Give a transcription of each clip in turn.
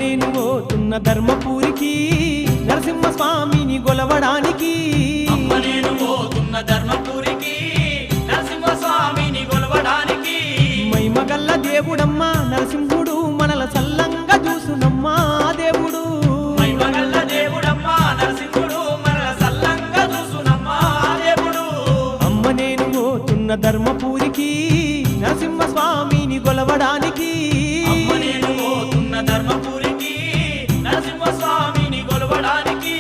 నేను పోతున్న ధర్మపురికి నరసింహస్వామిని గొలవడానికి అమ్మ నేను పోతున్న ధర్మపురికి నరసింహస్వామిని కొలవడానికి మైమగల్ల దేవుడమ్మా నరసింహుడు మనల చల్లంగా చూసునమ్మా దేవుడు మహిమగల్ల దేవుడమ్మా నరసింహుడు మనల సల్లంగా చూసునమ్మా దేవుడు అమ్మ నేను పోతున్న ధర్మపురికి నరసింహస్వామిని గొలవడానికి అమ్మ నేను పోతున్న ధర్మపురికి నరసింహస్వామిని కొలవడానికి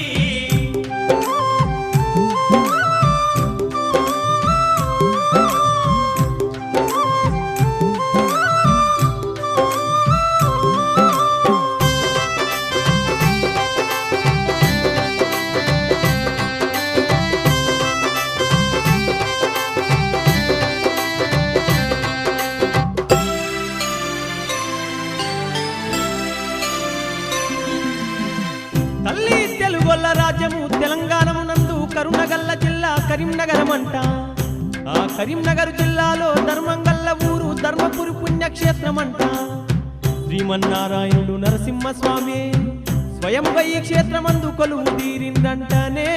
తల్లి తెలుగొల్ల రాజ్యము తెలంగాణమునందు కరుణగల్ల జిల్లా కరీంనగరమంట ఆ కరీంనగర్ జిల్లాలో ధర్మంగల్ల ఊరు ధర్మపురి పుణ్యక్షేత్రమంట శ్రీమన్నారాయణుడు నరసింహస్వామి స్వయంగా ఈ క్షేత్రమందు కొలువు తీరిందంటనే